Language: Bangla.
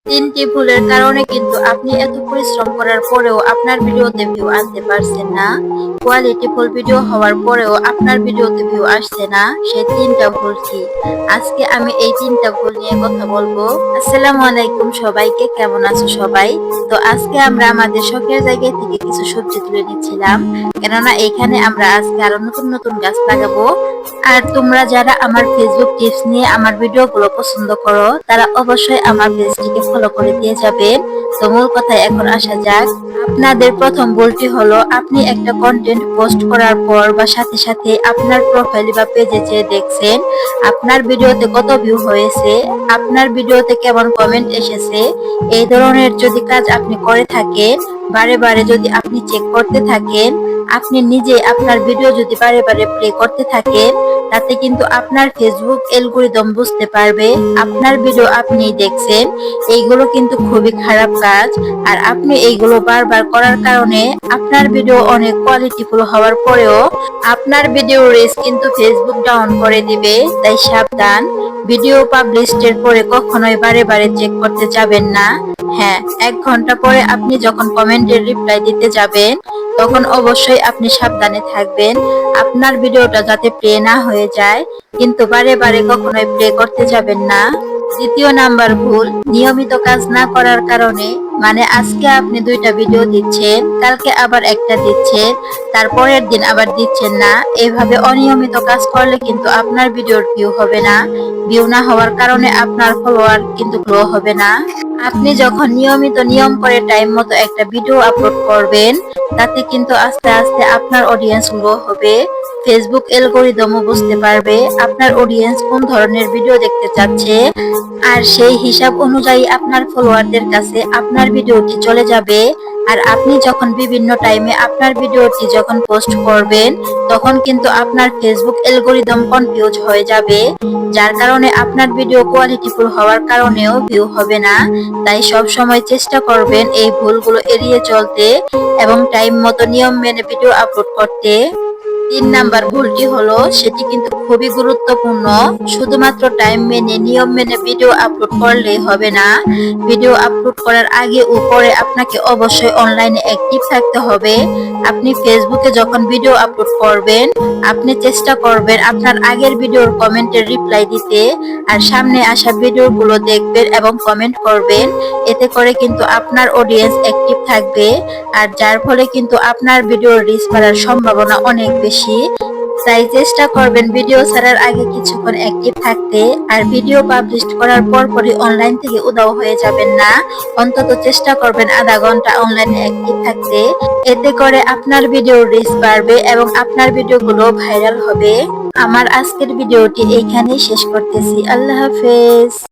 তিনটি ভুলের কারণে কিন্তু আপনি এত পরিশ্রম করার পরেও আপনার ভিডিওতে ভিউ আনতে পারছেন না। কোয়ালিটি ফুল ভিডিও হওয়ার পরেও আপনার ভিডিওতে ভিউ আসছে না। সেই তিনটা ভুল কি? আজকে আমি এই তিনটা ভুল নিয়ে কথা বলবো। আসসালামু আলাইকুম সবাইকে, কেমন আছো সবাই? তো আজকে আমরা আমাদের শখের জায়গা থেকে কিছু সবজি তুলে নিচ্ছিলাম, কেননা এখানে আমরা আজকে আরো নতুন নতুন গাছ লাগাবো। আর তোমরা যারা আমার ফেসবুক টিপস নিয়ে আমার ভিডিওগুলো পছন্দ করো, তারা অবশ্যই আমার পেজটিকে ফলো করে দিয়ে যাবেন। তো মূল কথায় এখন আসা যাক। আপনাদের প্রথম ভুলটি হলো, আপনি একটা কন্টেন্ট পোস্ট করার পর বা সাথে সাথে আপনার প্রোফাইল বা পেজে যেয়ে দেখছেন আপনার ভিডিওতে কত ভিউ হয়েছে, আপনার ভিডিওতে কেমন কমেন্ট এসেছে। এই ধরনের যদি কাজ আপনি করে থাকেন, বারে বারে যদি আপনি চেক করতে থাকেন, আপনি নিজে আপনার ভিডিও যদি বারে বারে প্লে করতে থাকেন, তাতে কিন্তু আপনার ফেসবুক অ্যালগরিদম বুঝতে পারবে আপনার ভিডিও আপনি দেখছেন। এইগুলো কিন্তু খুবই খারাপ কাজ। আর আপনি এইগুলো বারবার করার কারণে আপনার ভিডিও অনেক কোয়ালিটিফুল হওয়ার পরেও আপনার ভিডিও রিচ কিন্তু ফেসবুক ডাউন করে দিবে। তাই সাবধান, ভিডিও পাবলিশের পরে কখনোই বারে বারে চেক করতে যাবেন না। হ্যাঁ, 1 ঘন্টা পরে আপনি যখন কমেন্টের রিপ্লাই দিতে যাবেন, তখন অবশ্যই আপনি সাবধানে থাকবেন আপনার ভিডিওটা যাতে প্লে না হয়ে যায়, কিন্তু বারে বারে কখনোই প্লে করতে যাবেন না। দ্বিতীয় নাম্বার ভুল, নিয়মিত কাজ না করার কারণে। মানে আজকে আপনি 2টা ভিডিও দিচ্ছেন, কালকে আবার একটা দিচ্ছেন, তারপরের দিন আবার দিচ্ছেন না। এইভাবে অনিয়মিত কাজ করলে কিন্তু আপনার ভিডিওর ভিউ হবে না। ভিউ না হওয়ার কারণে আপনার ফলোয়ার কিন্তু গ্রো হবে না। আপনি যখন নিয়মিত নিয়ম করে টাইম মতো একটা ভিডিও আপলোড করবেন, তাতে কিন্তু আস্তে আস্তে আপনার অডিয়েন্স গ্রো হবে। ফেসবুক অ্যালগরিদমও বুঝতে পারবে আপনার অডিয়েন্স কোন ধরনের ভিডিও দেখতে চাচ্ছে, আর সেই হিসাব অনুযায়ী আপনার ফলোয়ারদের কাছে আপনার ভিডিওটি চলে যাবে। আর আপনি যখন বিভিন্ন টাইমে আপনার ভিডিওটি যখন পোস্ট করবেন, তখন কিন্তু আপনার ফেসবুক অ্যালগরিদম কনফিউজ হয়ে যাবে, যার কারণে আপনার ভিডিও কোয়ালিটিফুল হওয়ার কারণেও ভিউ হবে না। তাই সব সময় চেষ্টা করবেন এই ভুলগুলো এড়িয়ে চলতে এবং টাইম মতো নিয়ম মেনে ভিডিও আপলোড করতে। 3 নাম্বার ভুলটি হলো, সেটি কিন্তু খুবই গুরুত্বপূর্ণ। শুধুমাত্র টাইম মেনে নিয়ম মেনে ভিডিও আপলোড করলেই হবে না। ভিডিও আপলোড করার আগে ও পরে আপনাকে অবশ্যই অনলাইনে অ্যাক্টিভ থাকতে হবে। আপনি ফেসবুকে যখন ভিডিও আপলোড করবেন, আপনি চেষ্টা করবেন আপনার আগের ভিডিওর কমেন্টের রিপ্লাই দিতে, আর সামনে আসা ভিডিওগুলো দেখবেন এবং কমেন্ট করবেন। এতে করে কিন্তু আপনার অডিয়েন্স অ্যাক্টিভ থাকবে, আর যার ফলে কিন্তু আপনার ভিডিওর রিচ বাড়ার সম্ভাবনা অনেক বেশি। তাই চেষ্টা করবেন ভিডিও ছাড়ার আগে কিছুক্ষণ অ্যাক্টিভ থাকতে, আর ভিডিও পাবলিশ করার পরপরই অনলাইন থেকে উধাও হয়ে যাবেন না। অন্তত চেষ্টা করবেন আধা ঘন্টা অনলাইনে অ্যাক্টিভ থাকতে। এতে করে আপনার ভিডিওর রিচ বাড়বে এবং আপনার ভিডিওগুলো ভাইরাল হবে। আমার আজকের ভিডিওটি এইখানেই শেষ করতেছি। আল্লাহ হাফেজ।